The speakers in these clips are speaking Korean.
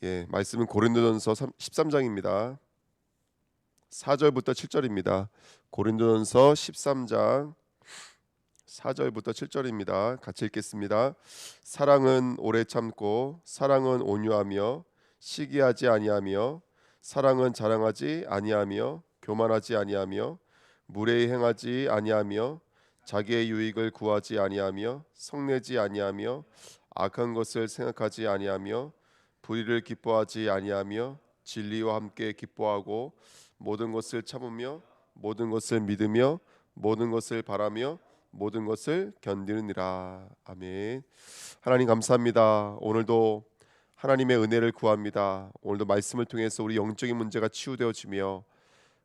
예, 말씀은 고린도전서 13장입니다. 4절부터 7절입니다. 고린도전서 13장 4절부터 7절입니다. 같이 읽겠습니다. 사랑은 오래 참고 사랑은 온유하며 시기하지 아니하며 사랑은 자랑하지 아니하며 교만하지 아니하며 무례히 행하지 아니하며 자기의 유익을 구하지 아니하며 성내지 아니하며 악한 것을 생각하지 아니하며 불의를 기뻐하지 아니하며 진리와 함께 기뻐하고 모든 것을 참으며 모든 것을 믿으며 모든 것을 바라며 모든 것을 견디느니라. 아멘. 하나님 감사합니다. 오늘도 하나님의 은혜를 구합니다. 오늘도 말씀을 통해서 우리 영적인 문제가 치유되어지며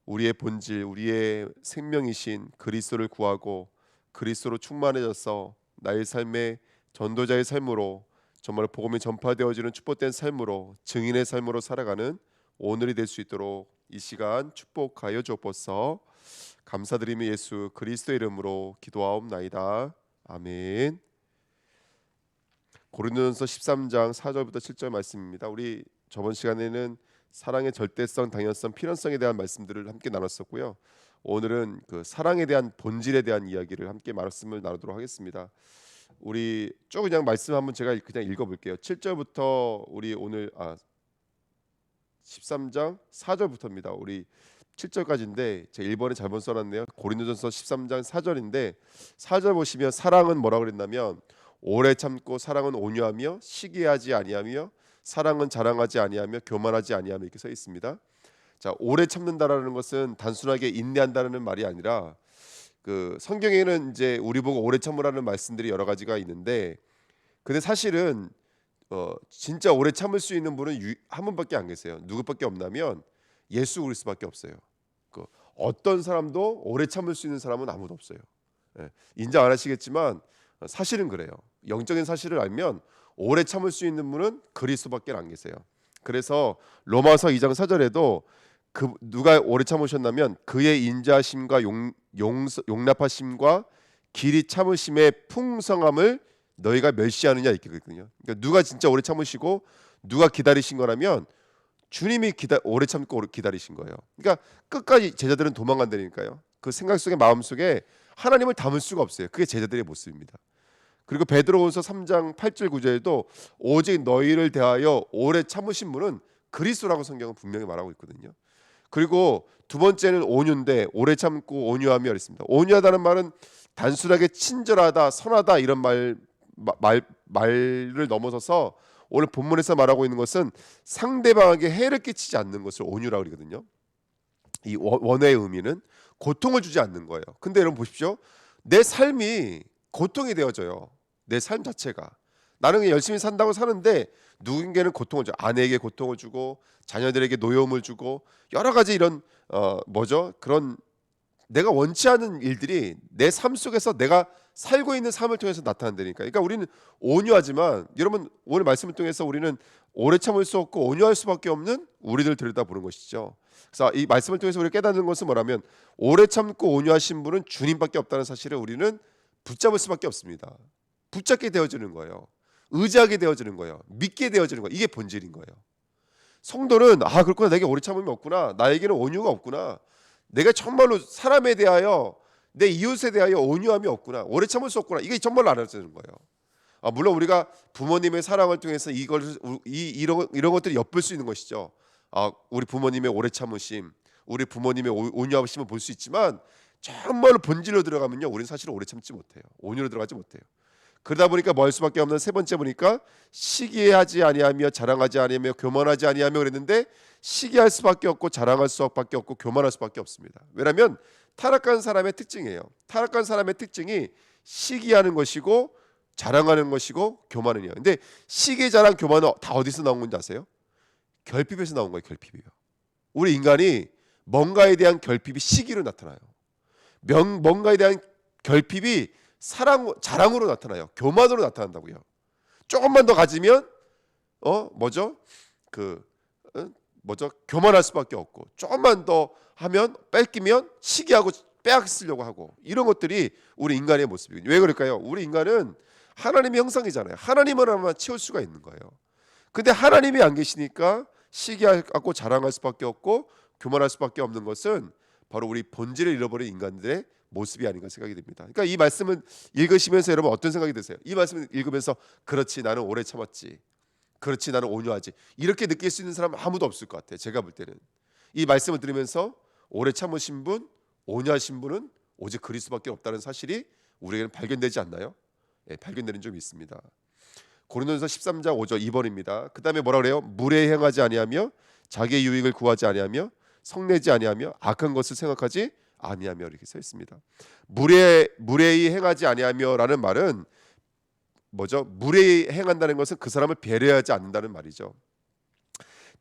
우리의 본질, 우리의 생명이신 그리스도를 구하고 그리스도로 충만해져서 나의 삶의 전도자의 삶으로 정말 복음이 전파되어지는 축복된 삶으로 증인의 삶으로 살아가는 오늘이 될 수 있도록 이 시간 축복하여 주옵소서. 감사드리며 예수 그리스도의 이름으로 기도하옵나이다. 아멘. 고린도전서 13장 4절부터 7절 말씀입니다. 우리 저번 시간에는 사랑의 절대성, 당연성, 필연성에 대한 말씀들을 함께 나눴었고요. 오늘은 그 사랑에 대한 본질에 대한 이야기를 함께 말씀을 나누도록 하겠습니다. 우리 쭉 그냥 말씀 한번 제가 그냥 읽어볼게요. 7절부터 우리 오늘 13장 4절부터입니다. 우리 7절까지인데 제가 1번에 잘못 써놨네요. 고린도전서 13장 4절인데 4절 보시면 사랑은 뭐라고 그랬냐면 오래 참고 사랑은 온유하며 시기하지 아니하며 사랑은 자랑하지 아니하며 교만하지 아니하며 이렇게 써 있습니다. 자, 오래 참는다라는 것은 단순하게 인내한다는 말이 아니라 그 성경에는 이제 우리 보고 오래 참으라는 말씀들이 여러 가지가 있는데 근데 사실은 진짜 오래 참을 수 있는 분은 한 분밖에 안 계세요. 누구밖에 없냐면 예수 그리스도밖에 없어요. 그 어떤 사람도 오래 참을 수 있는 사람은 아무도 없어요. 예, 인정 안 하시겠지만 사실은 그래요. 영적인 사실을 알면 오래 참을 수 있는 분은 그리스도밖에 안 계세요. 그래서 로마서 2장 4절에도 그 누가 오래 참으셨냐면 그의 인자심과 용납하심과 길이 참으심의 풍성함을 너희가 멸시하느냐 이렇게 그랬거든요. 그러니까 누가 진짜 오래 참으시고 누가 기다리신 거라면 주님이 오래 참고 기다리신 거예요. 그러니까 끝까지 제자들은 도망간다니까요. 그 생각 속에 마음 속에 하나님을 담을 수가 없어요. 그게 제자들의 모습입니다. 그리고 베드로후서 3장 8절 9절에도 오직 너희를 대하여 오래 참으신 분은 그리스도라고 성경은 분명히 말하고 있거든요. 그리고 두 번째는 온유인데 오래 참고 온유하며 그랬습니다. 온유하다는 말은 단순하게 친절하다, 선하다 이런 말을 넘어서서 오늘 본문에서 말하고 있는 것은 상대방에게 해를 끼치지 않는 것을 온유라고 그러거든요. 이 원어의 의미는 고통을 주지 않는 거예요. 근데 여러분 보십시오. 내 삶이 고통이 되어져요. 내 삶 자체가 나는 열심히 산다고 사는데 누군가는 고통을 줘. 아내에게 고통을 주고 자녀들에게 노여움을 주고 여러 가지 이런 그런 내가 원치 않은 일들이 내 삶 속에서 내가 살고 있는 삶을 통해서 나타난다니까. 그러니까 우리는 온유하지만 여러분 오늘 말씀을 통해서 우리는 오래 참을 수 없고 온유할 수밖에 없는 우리들 들여다보는 것이죠. 그래서 이 말씀을 통해서 우리가 깨닫는 것은 뭐라면 오래 참고 온유하신 분은 주님밖에 없다는 사실을 우리는 붙잡을 수밖에 없습니다. 붙잡게 되어지는 거예요. 의지하게 되어지는 거예요. 믿게 되어지는 거예요. 이게 본질인 거예요. 성도는 그렇구나. 내게 오래 참음이 없구나. 나에게는 온유가 없구나. 내가 정말로 사람에 대하여 내 이웃에 대하여 온유함이 없구나. 오래 참을 수 없구나. 이게 정말로 알아지는 거예요. 물론 우리가 부모님의 사랑을 통해서 이런 것들이 엿볼 수 있는 것이죠. 우리 부모님의 오래 참으심, 우리 부모님의 온유하심을 볼 수 있지만 정말로 본질로 들어가면요, 우리는 사실 오래 참지 못해요. 온유로 들어가지 못해요. 그러다 보니까 뭘 수밖에 없는 세 번째 보니까 시기하지 아니하며 자랑하지 아니하며 교만하지 아니하며 그랬는데 시기할 수밖에 없고 자랑할 수밖에 없고 교만할 수밖에 없습니다. 왜냐하면 타락한 사람의 특징이에요. 타락한 사람의 특징이 시기하는 것이고 자랑하는 것이고 교만이에요. 근데 시기, 자랑, 교만은 다 어디서 나온 건지 아세요? 결핍에서 나온 거예요. 결핍이요. 우리 인간이 뭔가에 대한 결핍이 시기로 나타나요. 뭔가에 대한 결핍이 자랑으로 나타나요. 교만으로 나타난다고요. 조금만 더 가지면 교만할 수밖에 없고 조금만 더 하면 뺏기면 시기하고 빼앗으려고 하고 이런 것들이 우리 인간의 모습이에요. 왜 그럴까요? 우리 인간은 하나님의 형상이잖아요. 하나님을 하나만 채울 수가 있는 거예요. 근데 하나님이 안 계시니까 시기하고 자랑할 수밖에 없고 교만할 수밖에 없는 것은 바로 우리 본질을 잃어버린 인간들의 모습이 아닌가 생각이 듭니다. 그러니까 이 말씀은 읽으시면서 여러분 어떤 생각이 드세요? 이 말씀을 읽으면서 그렇지 나는 오래 참았지, 그렇지 나는 온유하지, 이렇게 느낄 수 있는 사람은 아무도 없을 것 같아요. 제가 볼 때는 이 말씀을 들으면서 오래 참으신 분, 온유하신 분은 오직 그리스도밖에 없다는 사실이 우리에게는 발견되지 않나요? 예, 발견되는 점이 있습니다. 고린도전서 13장 5절 2번입니다. 그 다음에 뭐라 그래요? 무례히 행하지 아니하며 자기의 유익을 구하지 아니하며 성내지 아니하며 악한 것을 생각하지 아니하며 이렇게 써 있습니다. 무례히 행하지 아니하며라는 말은 뭐죠? 무례히 행한다는 것은 그 사람을 배려하지 않는다는 말이죠.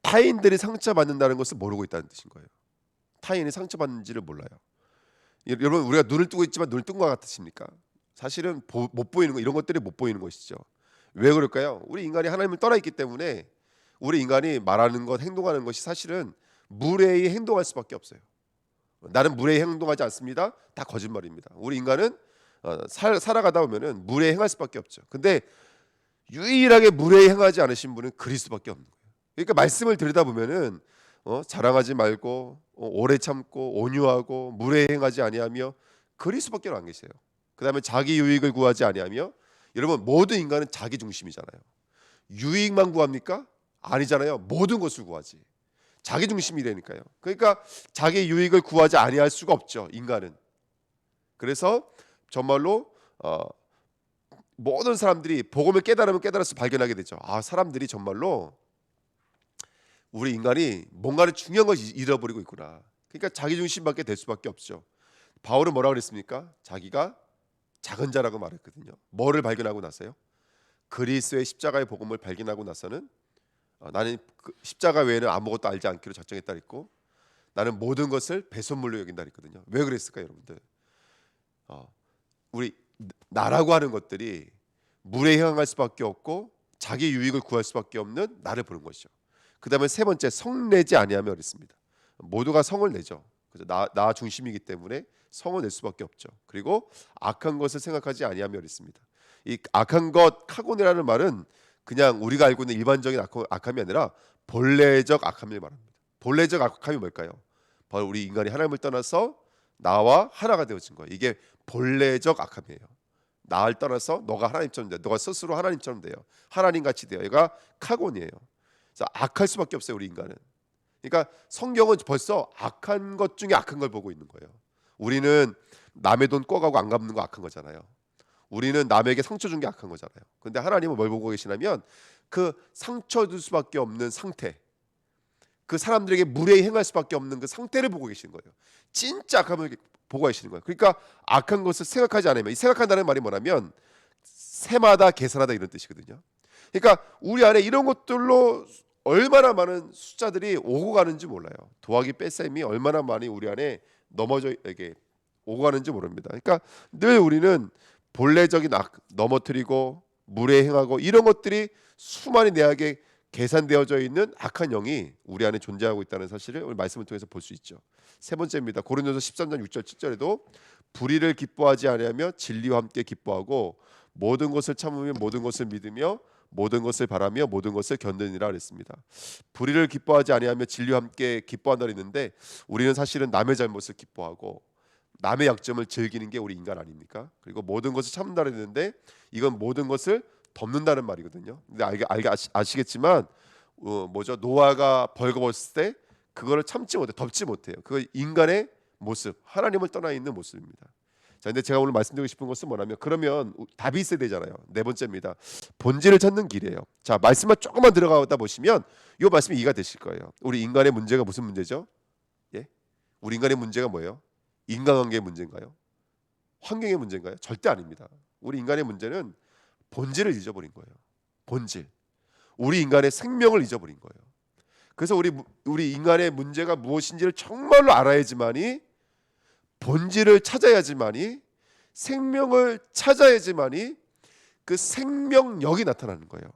타인들이 상처받는다는 것을 모르고 있다는 뜻인 거예요. 타인이 상처받는지를 몰라요. 여러분 우리가 눈을 뜨고 있지만 눈을 뜬 것 같으십니까? 사실은 못 보이는 거, 이런 것들이 못 보이는 것이죠. 왜 그럴까요? 우리 인간이 하나님을 떠나 있기 때문에 우리 인간이 말하는 것, 행동하는 것이 사실은 무례히 행동할 수밖에 없어요. 나는 무례히 행동하지 않습니다. 다 거짓말입니다. 우리 인간은 살아가다 보면은 무례히 행할 수밖에 없죠. 근데 유일하게 무례히 행하지 않으신 분은 그리스도밖에 없는 거예요. 그러니까 말씀을 들여다 보면은 자랑하지 말고 오래 참고 온유하고 무례히 행하지 아니하며 그리스도밖에 안 계세요. 그다음에 자기 유익을 구하지 아니하며, 여러분 모든 인간은 자기 중심이잖아요. 유익만 구합니까? 아니잖아요. 모든 것을 구하지. 자기 중심이라니까요. 그러니까 자기 유익을 구하지 아니할 수가 없죠, 인간은. 그래서 정말로 모든 사람들이 복음을 깨달으면 깨달아서 발견하게 되죠. 아, 사람들이 정말로 우리 인간이 뭔가를 중요한 걸 잃어버리고 있구나. 그러니까 자기 중심밖에 될 수밖에 없죠. 바울은 뭐라고 그랬습니까? 자기가 작은 자라고 말했거든요. 뭐를 발견하고 나서요? 그리스도의 십자가의 복음을 발견하고 나서는 나는 그 십자가 외에는 아무것도 알지 않기로 작정했다 했고, 나는 모든 것을 배설물로 여긴다 했거든요. 왜 그랬을까요, 여러분들? 우리 나라고 하는 것들이 물에 향할 수밖에 없고 자기 유익을 구할 수밖에 없는 나를 보는 것이죠. 그 다음에 세 번째, 성내지 아니하며 그랬습니다. 모두가 성을 내죠. 그래서 나 중심이기 때문에 성을 낼 수밖에 없죠. 그리고 악한 것을 생각하지 아니하며 그랬습니다. 이 악한 것, 카고네라는 말은 그냥 우리가 알고 있는 일반적인 악함이 아니라 본래적 악함을 말합니다. 본래적 악함이 뭘까요? 바로 우리 인간이 하나님을 떠나서 나와 하나가 되어진 거예요. 이게 본래적 악함이에요. 나를 떠나서 너가 하나님처럼 돼, 너가 스스로 하나님처럼 돼요. 하나님같이 돼요. 얘가 카곤이에요. 그래서 악할 수밖에 없어요, 우리 인간은. 그러니까 성경은 벌써 악한 것 중에 악한 걸 보고 있는 거예요. 우리는 남의 돈 꿔가고 안 갚는 거 악한 거잖아요. 우리는 남에게 상처 준 게 악한 거잖아요. 근데 하나님은 뭘 보고 계시냐면 그 상처 줄 수밖에 없는 상태, 그 사람들에게 무례히 행할 수밖에 없는 그 상태를 보고 계시는 거예요. 진짜 악함을 보고 계시는 거예요. 그러니까 악한 것을 생각하지 않으면, 이 생각한다는 말이 뭐냐면 세마다 계산하다 이런 뜻이거든요. 그러니까 우리 안에 이런 것들로 얼마나 많은 숫자들이 오고 가는지 몰라요. 더하기 뺄셈이 얼마나 많이 우리 안에 넘어져 이게 오고 가는지 모릅니다. 그러니까 늘 우리는 본래적인 악 넘어뜨리고 무례 행하고 이런 것들이 수많이 내 안에 계산되어져 있는 악한 영이 우리 안에 존재하고 있다는 사실을 오늘 말씀을 통해서 볼 수 있죠. 세 번째입니다. 고린도서 13장 6절 7절에도 불의를 기뻐하지 아니하며 진리와 함께 기뻐하고 모든 것을 참으며 모든 것을 믿으며 모든 것을 바라며 모든 것을 견디니라 그랬습니다. 불의를 기뻐하지 아니하며 진리와 함께 기뻐한다 했는데, 우리는 사실은 남의 잘못을 기뻐하고 남의 약점을 즐기는 게 우리 인간 아닙니까? 그리고 모든 것을 참는다 했는데 이건 모든 것을 덮는다는 말이거든요. 근데 아시겠지만 뭐죠? 노아가 벌거벗을 때 그거를 참지 못해, 덮지 못해요. 그거 인간의 모습, 하나님을 떠나 있는 모습입니다. 자, 근데 제가 오늘 말씀드리고 싶은 것은 뭐냐면, 그러면 답이 있어야 되잖아요. 네 번째입니다. 본질을 찾는 길이에요. 자, 말씀만 조금만 들어가다 보시면 이 말씀이 이해가 되실 거예요. 우리 인간의 문제가 무슨 문제죠? 예? 우리 인간의 문제가 뭐예요? 인간관계의 문제인가요? 환경의 문제인가요? 절대 아닙니다. 우리 인간의 문제는 본질을 잊어버린 거예요. 본질. 우리 인간의 생명을 잊어버린 거예요. 그래서 우리 인간의 문제가 무엇인지를 정말로 알아야지만이, 본질을 찾아야지만이, 생명을 찾아야지만이 그 생명력이 나타나는 거예요.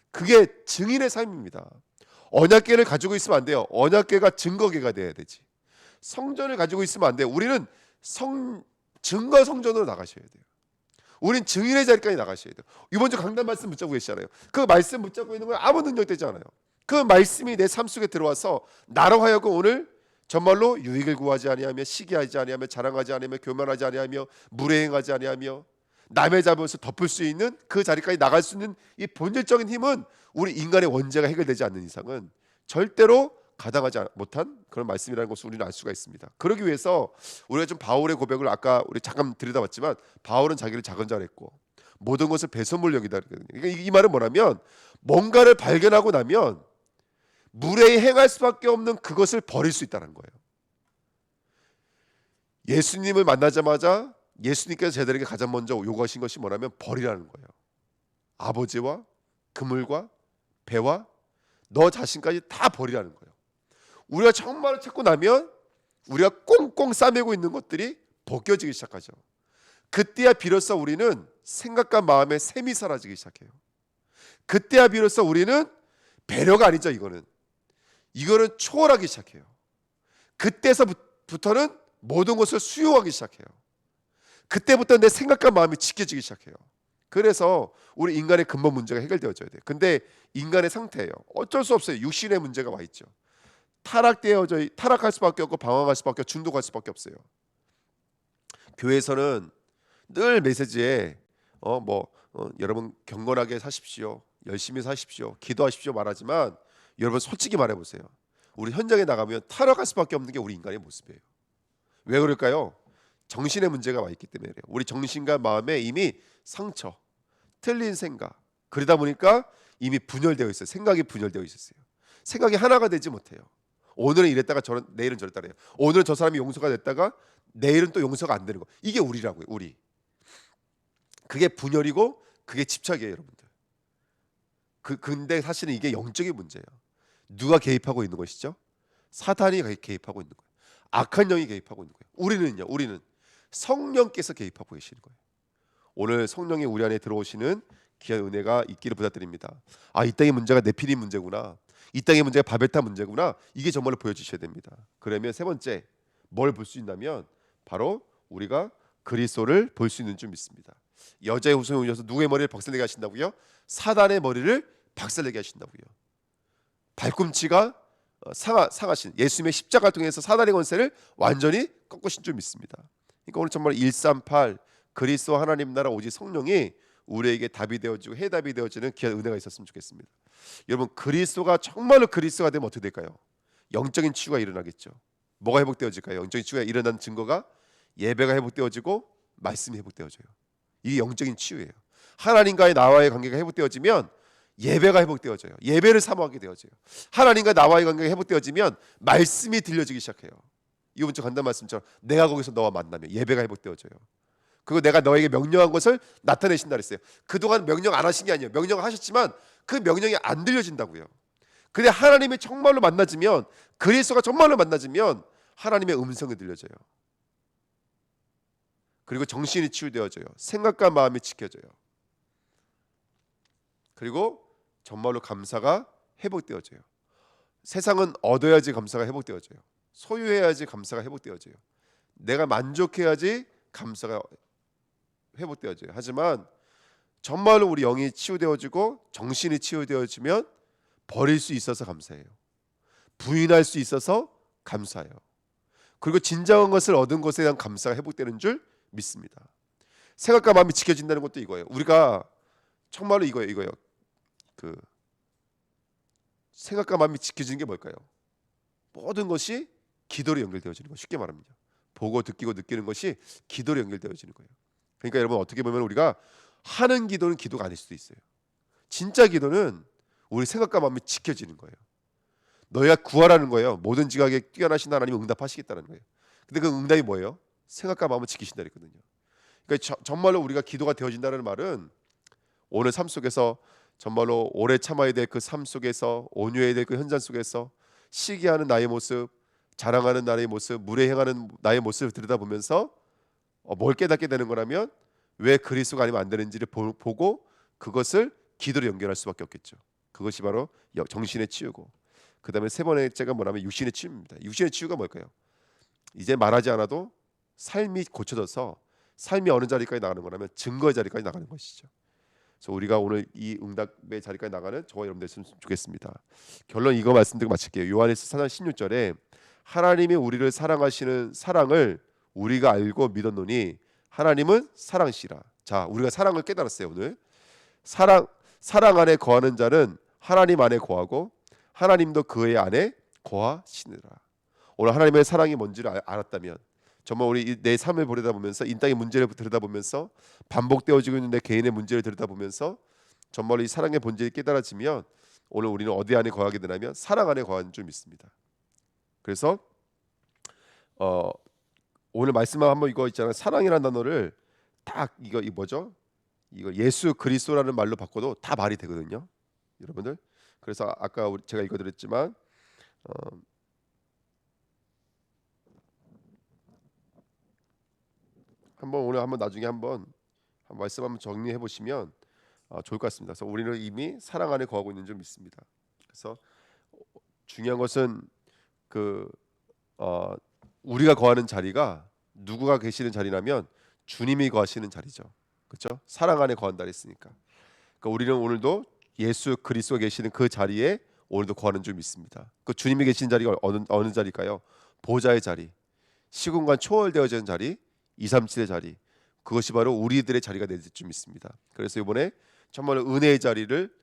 그게 증인의 삶입니다. 언약궤를 가지고 있으면 안 돼요. 언약궤가 증거궤가 돼야 되지. 성전을 가지고 있으면 안 돼요. 우리는 증거 성전으로 나가셔야 돼요. 우린 증인의 자리까지 나가셔야 돼요. 이번 주 강단 말씀 붙잡고 계시잖아요. 그 말씀 붙잡고 있는 건 아무 능력 되지 않아요. 그 말씀이 내 삶 속에 들어와서 나로 하여금 오늘 정말로 유익을 구하지 아니하며 시기하지 아니하며 자랑하지 아니하며 교만하지 아니하며 무례행하지 아니하며 남의 잘못을 덮을 수 있는 그 자리까지 나갈 수 있는 이 본질적인 힘은 우리 인간의 원죄가 해결되지 않는 이상은 절대로 가당하지 못한 그런 말씀이라는 것을 우리는 알 수가 있습니다. 그러기 위해서 우리가 좀 바울의 고백을 아까 우리 잠깐 들여다봤지만 바울은 자기를 작은 자로 했고 모든 것을 배설물 여기다 그러거든요. 그러니까 이 말은 뭐냐면 뭔가를 발견하고 나면 무례히 행할 수밖에 없는 그것을 버릴 수 있다는 거예요. 예수님을 만나자마자 예수님께서 제자들에게 가장 먼저 요구하신 것이 뭐냐면 버리라는 거예요. 아버지와 그물과 배와 너 자신까지 다 버리라는 거예요. 우리가 정말로 찾고 나면 우리가 꽁꽁 싸매고 있는 것들이 벗겨지기 시작하죠. 그때야 비로소 우리는 생각과 마음의 셈이 사라지기 시작해요. 그때야 비로소 우리는 배려가 아니죠. 이거는 초월하기 시작해요. 그때서부터는 모든 것을 수용하기 시작해요. 그때부터 내 생각과 마음이 지켜지기 시작해요. 그래서 우리 인간의 근본 문제가 해결되어져야 돼요. 근데 인간의 상태예요. 어쩔 수 없어요. 육신의 문제가 와 있죠. 타락할 수밖에 없고 방황할 수밖에 없고 중독할 수밖에 없어요. 교회에서는 늘 메시지에 여러분 경건하게 사십시오, 열심히 사십시오, 기도하십시오 말하지만 여러분 솔직히 말해보세요. 우리 현장에 나가면 타락할 수밖에 없는 게 우리 인간의 모습이에요. 왜 그럴까요? 정신의 문제가 와 있기 때문에 그래요. 우리 정신과 마음에 이미 상처, 틀린 생각, 그러다 보니까 이미 분열되어 있어요. 생각이 분열되어 있었어요. 생각이 하나가 되지 못해요. 오늘은 이랬다가 내일은 저랬다 그래요. 오늘은 저 사람이 용서가 됐다가 내일은 또 용서가 안 되는 거. 이게 우리라고요. 우리. 그게 분열이고 그게 집착이에요, 여러분들. 근데 사실은 이게 영적인 문제예요. 누가 개입하고 있는 것이죠? 사탄이 개입하고 있는 거예요. 악한 영이 개입하고 있는 거예요. 우리는 성령께서 개입하고 계시는 거예요. 오늘 성령이 우리 안에 들어오시는 귀한 은혜가 있기를 부탁드립니다. 이 땅의 문제가 네피림 문제구나. 이 땅의 문제가 바벨탑 문제구나. 이게 정말로 보여주셔야 됩니다. 그러면 세 번째 뭘 볼 수 있냐면 바로 우리가 그리스도를 볼 수 있는 줄 믿습니다. 여자의 후손이 오셔서 누구의 머리를 박살내게 하신다고요? 사단의 머리를 박살내게 하신다고요. 발꿈치가 상하신 예수님의 십자가를 통해서 사단의 권세를 완전히 꺾으신 줄 믿습니다. 그러니까 오늘 정말 138 그리스도 하나님 나라 오직 성령이 우리에게 답이 되어지고 해답이 되어지는 귀한 은혜가 있었으면 좋겠습니다. 여러분 그리스도가 정말로 그리스도가 되면 어떻게 될까요? 영적인 치유가 일어나겠죠. 뭐가 회복되어질까요? 영적인 치유가 일어나는 증거가 예배가 회복되어지고 말씀이 회복되어져요. 이게 영적인 치유예요. 하나님과의 나와의 관계가 회복되어지면 예배가 회복되어져요. 예배를 사모하게 되어져요. 하나님과 나와의 관계가 회복되어지면 말씀이 들려지기 시작해요. 이번 주 간단 말씀처럼 내가 거기서 너와 만나면 예배가 회복되어져요. 그리고 내가 너에게 명령한 것을 나타내신다 그랬어요. 그동안 명령 안 하신 게 아니에요. 명령하셨지만 그 명령이 안 들려진다고요. 근데 하나님이 정말로 만나지면 그리스도가 정말로 만나지면 하나님의 음성이 들려져요. 그리고 정신이 치유되어져요. 생각과 마음이 지켜져요. 그리고 정말로 감사가 회복되어져요. 세상은 얻어야지 감사가 회복되어져요. 소유해야지 감사가 회복되어져요. 내가 만족해야지 감사가 회복되어져요. 하지만 정말로 우리 영이 치유되어지고 정신이 치유되어지면 버릴 수 있어서 감사해요. 부인할 수 있어서 감사해요. 그리고 진정한 것을 얻은 것에 대한 감사가 회복되는 줄 믿습니다. 생각과 마음이 지켜진다는 것도 이거예요. 우리가 정말로 이거예요. 그 생각과 마음이 지켜지는 게 뭘까요? 모든 것이 기도로 연결되어지는 거. 쉽게 말합니다. 보고 듣기고 느끼는 것이 기도로 연결되어지는 거예요. 그러니까 여러분 어떻게 보면 우리가 하는 기도는 기도가 아닐 수도 있어요. 진짜 기도는 우리 생각과 마음이 지켜지는 거예요. 너희가 구하라는 거예요. 모든 지각에 뛰어나신 하나님이 응답하시겠다는 거예요. 근데 그 응답이 뭐예요? 생각과 마음을 지키신다 그랬거든요. 그러니까 정말로 우리가 기도가 되어진다는 말은 오늘 삶 속에서 정말로 오래 참아야 될 그 삶 속에서 온유해야 될 그 현장 속에서 시기하는 나의 모습, 자랑하는 나의 모습, 무례행하는 나의 모습을 들여다보면서 뭘 깨닫게 되는 거라면 왜 그리스도가 아니면 안 되는지를 보고 그것을 기도로 연결할 수밖에 없겠죠. 그것이 바로 정신의 치유고, 그 다음에 세 번째가 뭐냐면 육신의 치유입니다. 육신의 치유가 뭘까요? 이제 말하지 않아도 삶이 고쳐져서 삶이 어느 자리까지 나가는 거라면 증거의 자리까지 나가는 것이죠. 그래서 우리가 오늘 이 응답의 자리까지 나가는 저와 여러분 됐으면 좋겠습니다. 결론 이거 말씀드리고 마칠게요. 요한일서 4장 16절에 하나님이 우리를 사랑하시는 사랑을 우리가 알고 믿었노니 하나님은 사랑이시라. 자, 우리가 사랑을 깨달았어요. 오늘 사랑 안에 거하는 자는 하나님 안에 거하고 하나님도 그의 안에 거하시느라. 오늘 하나님의 사랑이 뭔지를 알았다면 정말 우리 내 삶을 보내다보면서 인당의 문제를 들여다보면서 반복되어지고 있는 내 개인의 문제를 들여다보면서 정말 이 사랑의 본질이 깨달아지면 오늘 우리는 어디 안에 거하게 되냐면 사랑 안에 거하는 줄 믿습니다. 그래서 오늘 말씀만 한번 이거 있잖아요. 사랑이라는 단어를 딱 이거 뭐죠? 이거 예수 그리스도라는 말로 바꿔도 다 말이 되거든요, 여러분들. 그래서 아까 제가 읽어드렸지만 한번 오늘 한번 나중에 한번 말씀 한번 정리해 보시면 좋을 것 같습니다. 그래서 우리는 이미 사랑 안에 거하고 있는 줄 믿습니다. 그래서 중요한 것은 그 우리가 거하는 자리가 누구가 계시는 자리라면 주님이 거하시는 자리죠. 그렇죠? 사랑 안에 거한다 했으니까. 그러니까 우리는 오늘도 예수 그리스도가 계시는 그 자리에 오늘도 거하는 줄 믿습니다. 그 주님이 계시는 자리가 어느 자리일까요? 보좌의 자리, 시공간 초월되어지는 자리, 237의 자리. 그것이 바로 우리들의 자리가 될 줄 믿습니다. 그래서 이번에 정말 은혜의 자리를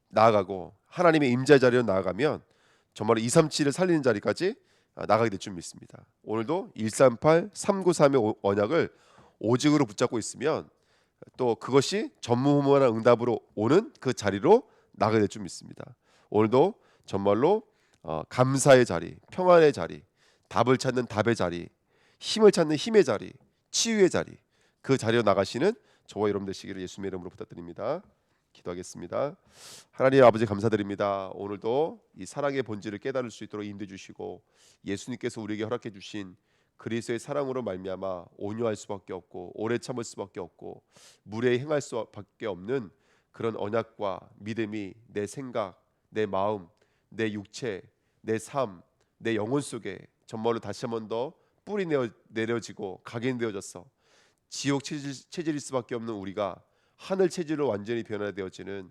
나아가고 하나님의 임재 자리로 나아가면 정말 237을 살리는 자리까지 나가게 될 줄 믿습니다. 오늘도 138, 393의 언약을 오직으로 붙잡고 있으면 또 그것이 전무후무한 응답으로 오는 그 자리로 나가게 될 줄 믿습니다. 오늘도 정말로 감사의 자리, 평안의 자리, 답을 찾는 답의 자리, 힘을 찾는 힘의 자리, 치유의 자리, 그 자리로 나가시는 저와 여러분 되시기를 예수님의 이름으로 부탁드립니다. 기도하겠습니다. 하나님 아버지 감사드립니다. 오늘도 이 사랑의 본질을 깨달을 수 있도록 인도해 주시고 예수님께서 우리에게 허락해 주신 그리스도의 사랑으로 말미암아 온유할 수밖에 없고 오래 참을 수밖에 없고 무례히 행할 수밖에 없는 그런 언약과 믿음이 내 생각, 내 마음, 내 육체, 내 삶, 내 영혼 속에 정말로 다시 한 번 더 뿌리 내려지고 각인되어져서 지옥 체질일 수밖에 없는 우리가 하늘 체질로 완전히 변화되어지는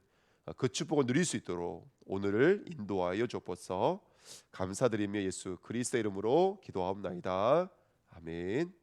그 축복을 누릴 수 있도록 오늘을 인도하여 주옵소서. 감사드리며 예수 그리스도 이름으로 기도하옵나이다. 아멘.